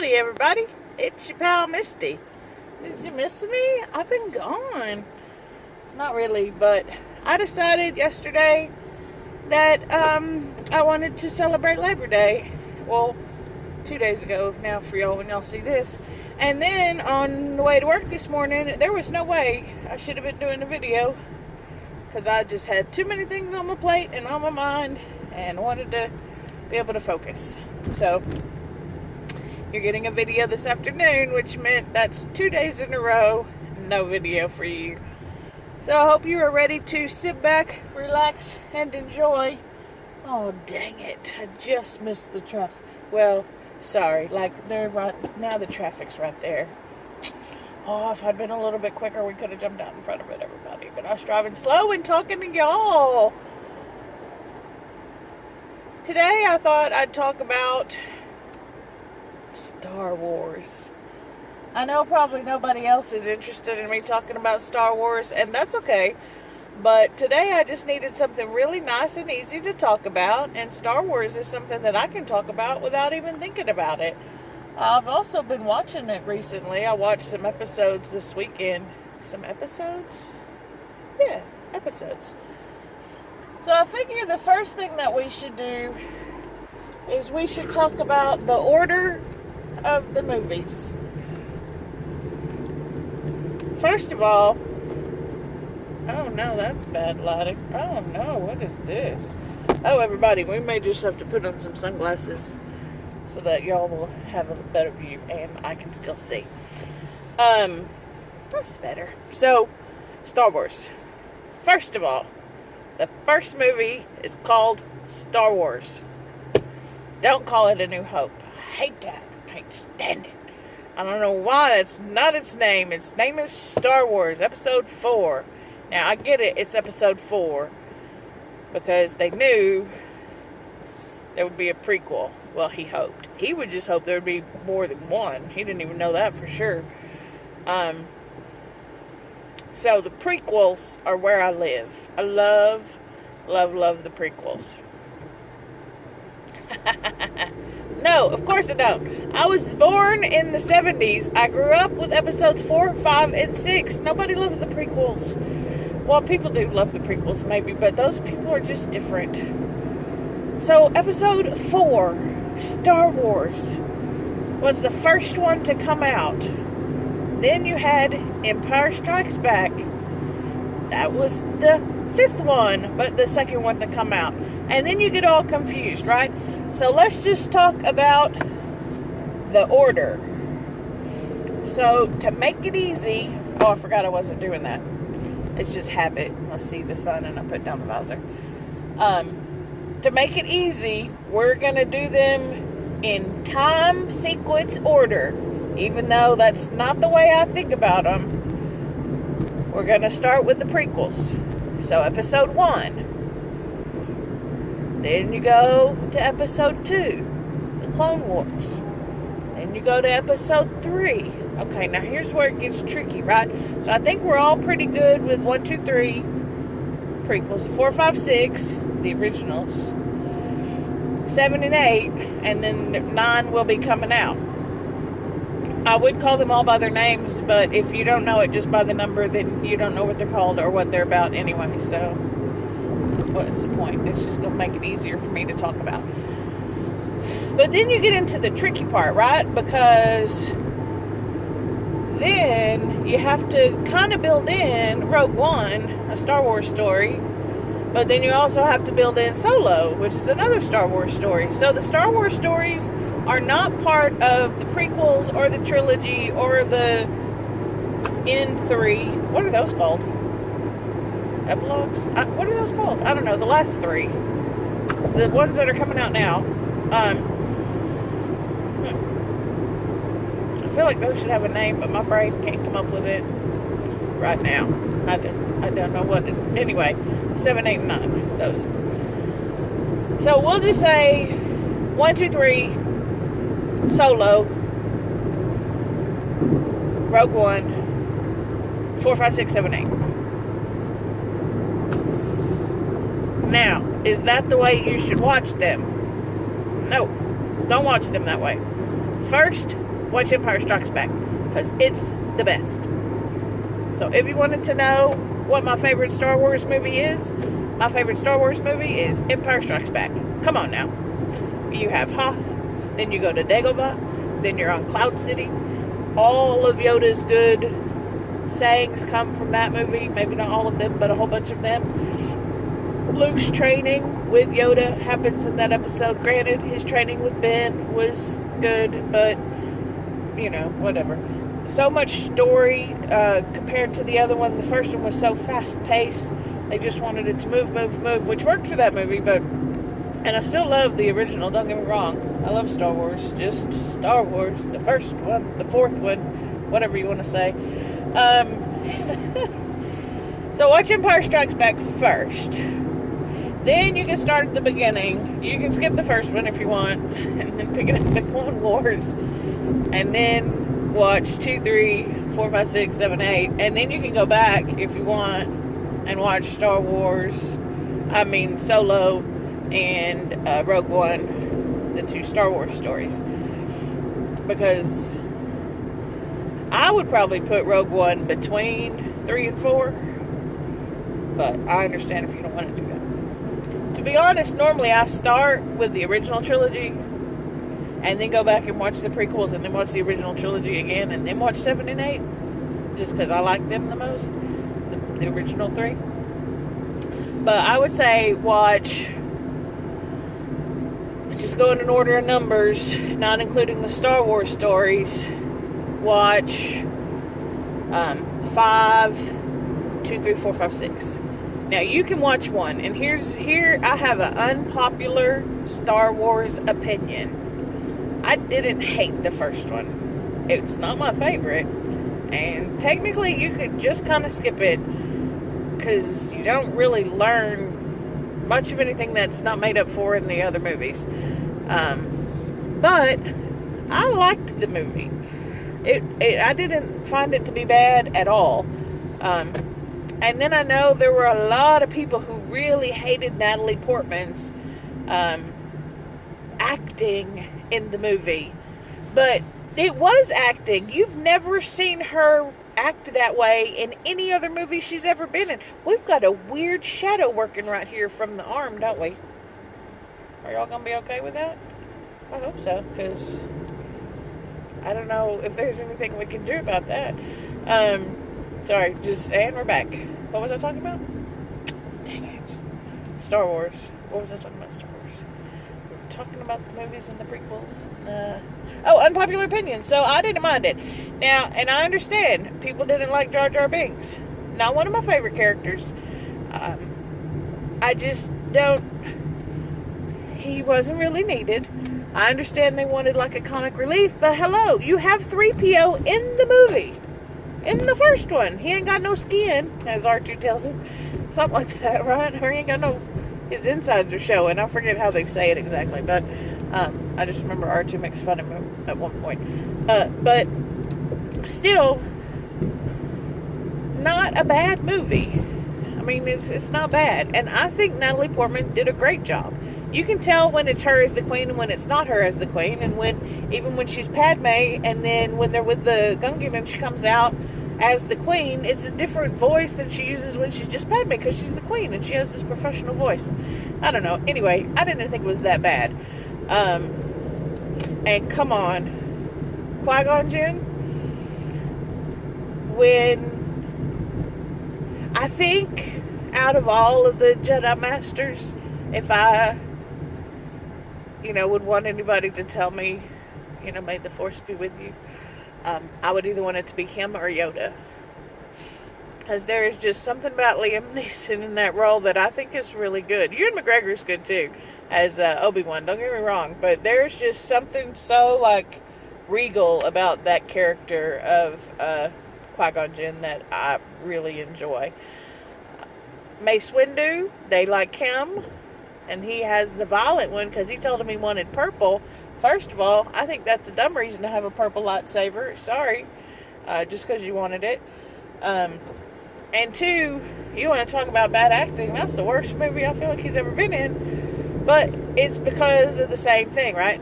Howdy everybody, it's your pal Misty. Did you miss me? I've been gone. Not really, but I decided yesterday that I wanted to celebrate Labor Day. Well, 2 days ago now for y'all when y'all see this. And then on the way to work this morning, there was no way I should have been doing a video because I just had too many things on my plate and on my mind and wanted to be able to focus. So you're getting a video this afternoon, which meant that's 2 days in a row, no video for you. So I hope you are ready to sit back, relax, and enjoy. Oh, dang it. I just missed the traffic. Well, sorry. Like, they're right now, the traffic's right there. Oh, if I'd been a little bit quicker, we could have jumped out in front of it, everybody. But I was driving slow and talking to y'all. Today, I thought I'd talk about Star Wars. I know probably nobody else is interested in me talking about Star Wars, and that's okay. But today I just needed something really nice and easy to talk about, and Star Wars is something that I can talk about without even thinking about it. I've also been watching it recently. I watched some episodes this weekend. Some episodes? Yeah, episodes. So I figure the first thing that we should do is we should talk about the order of the movies. First of all, oh no, that's bad lighting. Oh no, what is this? Oh, everybody, we may just have to put on some sunglasses so that y'all will have a better view and I can still see. That's better. So, Star Wars. First of all, the first movie is called Star Wars. Don't call it A New Hope. I hate that. I can't stand it. I don't know why that's not its name. Its name is Star Wars, Episode 4. Now, I get it, it's Episode 4, because they knew there would be a prequel. Well, he hoped. He would just hope there would be more than one. He didn't even know that for sure. So, the prequels are where I live. I love, love, love the prequels. No, of course I don't. I was born in the 70s. I grew up with episodes 4, 5, and 6. Nobody loves the prequels. Well, people do love the prequels, maybe, but those people are just different. So, episode 4, Star Wars, was the first one to come out. Then you had Empire Strikes Back. That was the 5th one, but the 2nd one to come out. And then you get all confused, right? So let's just talk about the order. So to make it easy, oh, I forgot I wasn't doing that. It's just habit. I see the sun and I put down the visor. To make it easy, we're going to do them in time sequence order. Even though that's not the way I think about them, we're going to start with the prequels. So episode 1. Then you go to episode 2, the Clone Wars. Then you go to episode 3. Okay, now here's where it gets tricky, right? So I think we're all pretty good with 1, 2, 3 prequels. 4, 5, 6, the originals. 7 and 8, and then 9 will be coming out. I would call them all by their names, but if you don't know it just by the number, then you don't know what they're called or what they're about anyway, so what's the point? It's just going to make it easier for me to talk about. But then you get into the tricky part, right? Because then you have to kind of build in Rogue One, a Star Wars story, but then you also have to build in Solo, which is another Star Wars story. So the Star Wars stories are not part of the prequels or the trilogy or the N3. What are those called? Epilogues? What are those called? I don't know. The last 3. The ones that are coming out now. I feel like those should have a name, but my brain can't come up with it right now. I don't know what. Anyway, 7, 8, and 9. Those. So we'll just say 1, 2, 3. Solo. Rogue One. 4, 5, 6, 7, 8. Now, is that the way you should watch them? No, don't watch them that way. First, watch Empire Strikes Back, because it's the best. So if you wanted to know what my favorite Star Wars movie is, my favorite Star Wars movie is Empire Strikes Back. Come on now. You have Hoth, then you go to Dagobah, then you're on Cloud City. All of Yoda's good sayings come from that movie. Maybe not all of them, but a whole bunch of them. Luke's training with Yoda happens in that episode. Granted, his training with Ben was good, but, you know, whatever. So much story compared to the other one. The first one was so fast-paced. They just wanted it to move, which worked for that movie, but... And I still love the original, don't get me wrong. I love Star Wars, just Star Wars, the first one, the fourth one, whatever you want to say. So watch Empire Strikes Back first. Then you can start at the beginning. You can skip the first one if you want, and then pick it up at Clone Wars. And then watch 2, 3, 4, 5, 6, 7, 8. And then you can go back if you want and watch Solo and Rogue One, the 2 Star Wars stories, because I would probably put Rogue One between 3 and 4, but I understand if you don't want to do that. To be honest, normally I start with the original trilogy and then go back and watch the prequels and then watch the original trilogy again and then watch 7 and 8, just because I like them the most, the original 3. But I would say watch, just going in order of numbers, not including the Star Wars stories, watch 5, 2, 3, 4, 5, 6. Now you can watch one, and here I have an unpopular Star Wars opinion. I didn't hate the first one. It's not my favorite, and technically you could just kind of skip it, because you don't really learn much of anything that's not made up for in the other movies. But I liked the movie. I didn't find it to be bad at all. And then I know there were a lot of people who really hated Natalie Portman's acting in the movie. But it was acting. You've never seen her act that way in any other movie she's ever been in. We've got a weird shadow working right here from the arm, don't we? Are y'all gonna be okay with that? I hope so, because I don't know if there's anything we can do about that. Sorry, and we're back. What was I talking about? Dang it. Star Wars. What was I talking about? Star Wars. We were talking about the movies and the prequels. Unpopular opinion. So I didn't mind it. Now, and I understand people didn't like Jar Jar Binks. Not one of my favorite characters. I just don't. He wasn't really needed. I understand they wanted like a comic relief, but hello, you have 3PO in the movie. In the first one. He ain't got no skin, as R2 tells him. Something like that, right? Or he ain't got no, his insides are showing. I forget how they say it exactly, but I just remember R2 makes fun of him at one point. But still, not a bad movie. I mean, it's not bad. And I think Natalie Portman did a great job. You can tell when it's her as the queen and when it's not her as the queen, and even when she's Padme, and then when they're with the Gungan and she comes out as the queen, it's a different voice than she uses when she's just Padme, because she's the queen and she has this professional voice. I don't know. Anyway, I didn't think it was that bad. And come on, Qui-Gon Jinn, when I think out of all of the Jedi Masters, if I would want anybody to tell me, may the Force be with you, I would either want it to be him or Yoda. Because there is just something about Liam Neeson in that role that I think is really good. Ewan McGregor's good too, as Obi-Wan, don't get me wrong. But there's just something so, regal about that character of Qui-Gon Jinn that I really enjoy. Mace Windu, they like him. And he has the violet one because he told him he wanted purple. First of all, I think that's a dumb reason to have a purple lightsaber. Sorry. Just because you wanted it. And 2, you want to talk about bad acting. That's the worst movie I feel like he's ever been in. But it's because of the same thing, right?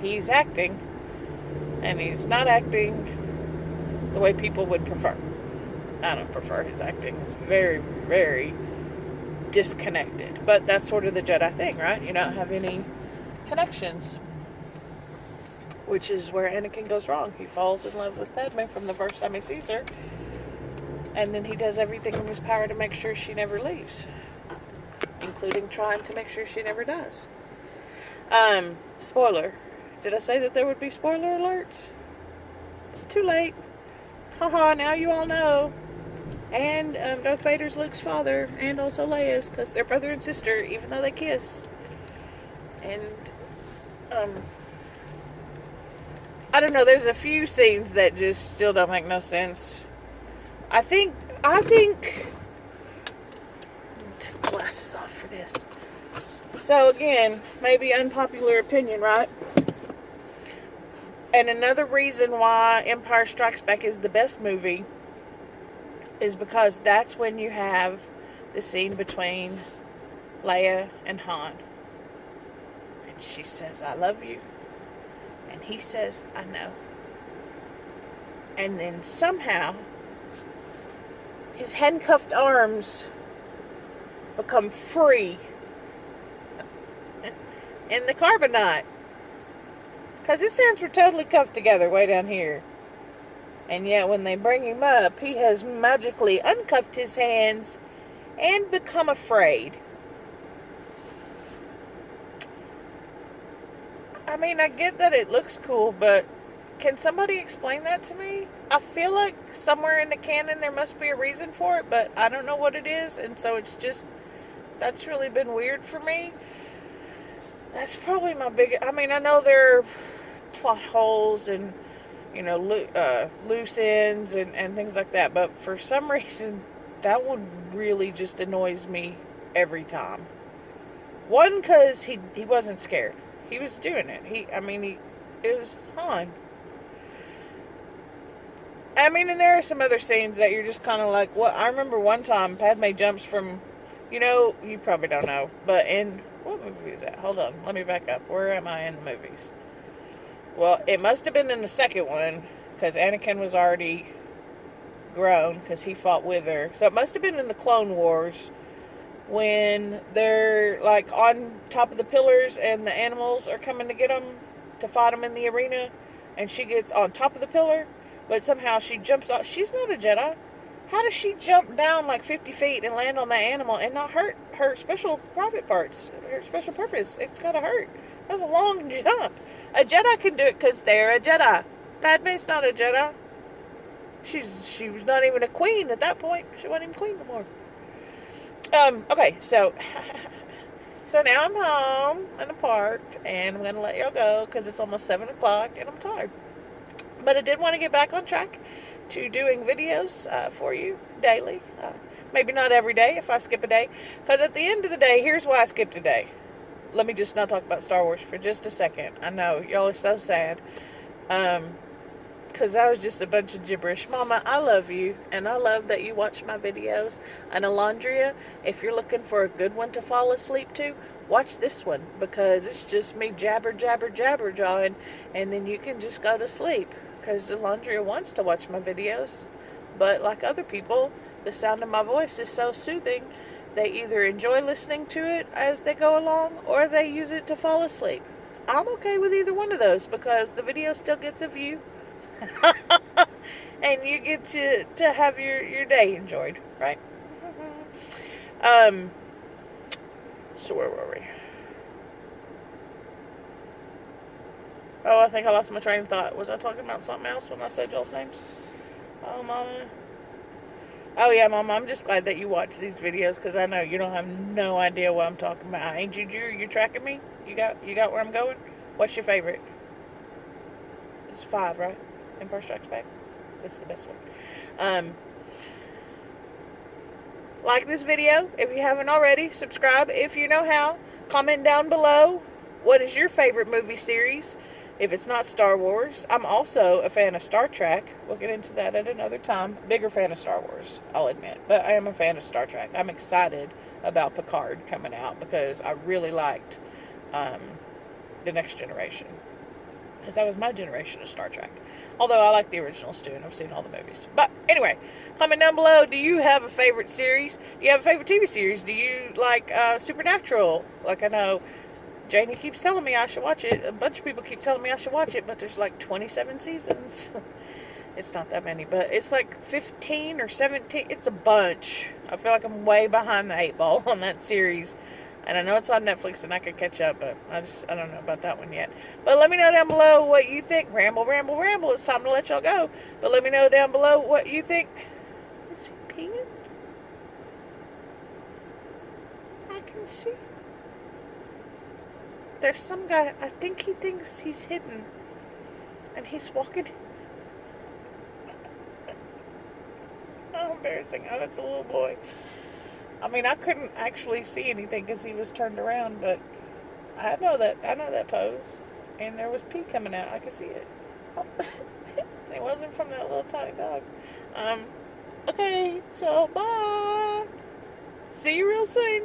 He's acting. And he's not acting the way people would prefer. I don't prefer his acting. It's very, very disconnected. But that's sort of the Jedi thing, right? You don't have any connections. Which is where Anakin goes wrong. He falls in love with Padme from the first time he sees her. And then he does everything in his power to make sure she never leaves. Including trying to make sure she never does. Spoiler. Did I say that there would be spoiler alerts? It's too late. Haha, now you all know. And Darth Vader's Luke's father, and also Leia's, because they're brother and sister, even though they kiss. And, I don't know, there's a few scenes that just still don't make no sense. I think, take my glasses off for this. So again, maybe unpopular opinion, right? And another reason why Empire Strikes Back is the best movie is because that's when you have the scene between Leia and Han. And she says, I love you. And he says, I know. And then somehow, his handcuffed arms become free in the carbonite. Because his hands were totally cuffed together way down here. And yet when they bring him up, he has magically uncuffed his hands and become afraid. I mean, I get that it looks cool, but can somebody explain that to me? I feel like somewhere in the canon there must be a reason for it, but I don't know what it is, and so it's just, that's really been weird for me. That's probably my biggest, I mean, I know there are plot holes and, you know, loose ends and things like that, but for some reason, that one really just annoys me every time. One, because he wasn't scared. He was doing it. It was Han. I mean, and there are some other scenes that you're just kind of like, what? I remember one time Padme jumps from, you know, you probably don't know, but in, what movie is that? Hold on, let me back up. Where am I in the movies? Well, it must have been in the second one, because Anakin was already grown, because he fought with her. So it must have been in the Clone Wars, when they're like on top of the pillars and the animals are coming to get them to fight them in the arena, and she gets on top of the pillar, but somehow she jumps off. She's not a Jedi. How does she jump down like 50 feet and land on that animal and not hurt her special private parts, her special purpose? It's gotta hurt. That's a long jump. A Jedi can do it because they're a Jedi. Padme's not a Jedi. She was not even a queen at that point. She wasn't even queen anymore. Okay, so now I'm home and I'm parked, and I'm going to let y'all go because it's almost 7 o'clock and I'm tired. But I did want to get back on track to doing videos for you daily. Maybe not every day if I skip a day. Because at the end of the day, here's why I skipped a day. Let me just not talk about Star Wars for just a second. I know, y'all are so sad. Because that was just a bunch of gibberish. Mama, I love you, and I love that you watch my videos. And Alondria, if you're looking for a good one to fall asleep to, watch this one, because it's just me jabber jawing, and then you can just go to sleep, because Alondria wants to watch my videos. But like other people, the sound of my voice is so soothing, they either enjoy listening to it as they go along, or they use it to fall asleep. I'm okay with either one of those, because the video still gets a view. And you get to have your day enjoyed, right? So where were we? Oh, I think I lost my train of thought. Was I talking about something else when I said y'all's names? Oh, Mama. Oh, yeah, Mama, I'm just glad that you watch these videos, because I know you don't have no idea what I'm talking about. Ain't you, Drew? You tracking me? You got where I'm going? What's your favorite? It's 5, right? Empire Strikes Back. That's the best one. Like this video if you haven't already. Subscribe if you know how. Comment down below. What is your favorite movie series? If it's not Star Wars. I'm also a fan of Star Trek. We'll get into that at another time. Bigger fan of Star Wars, I'll admit. But I am a fan of Star Trek. I'm excited about Picard coming out because I really liked The Next Generation. because that was my generation of Star Trek. Although I like the originals too, and I've seen all the movies. But anyway, comment down below. Do you have a favorite series? Do you have a favorite TV series? Do you like Supernatural? Like, I know Janie keeps telling me I should watch it. A bunch of people keep telling me I should watch it, but there's like 27 seasons. It's not that many, but it's like 15 or 17. It's a bunch. I feel like I'm way behind the 8 ball on that series. And I know it's on Netflix and I could catch up, but I don't know about that one yet. But let me know down below what you think. Ramble, ramble, ramble. It's time to let y'all go. But let me know down below what you think. Is he peeing? I can see. There's some guy, I think he thinks he's hidden. And he's walking. Oh, embarrassing. Oh, it's a little boy. I mean, I couldn't actually see anything because he was turned around, but I know that pose. And there was pee coming out. I could see it. It wasn't from that little tiny dog. Okay, so bye. See you real soon.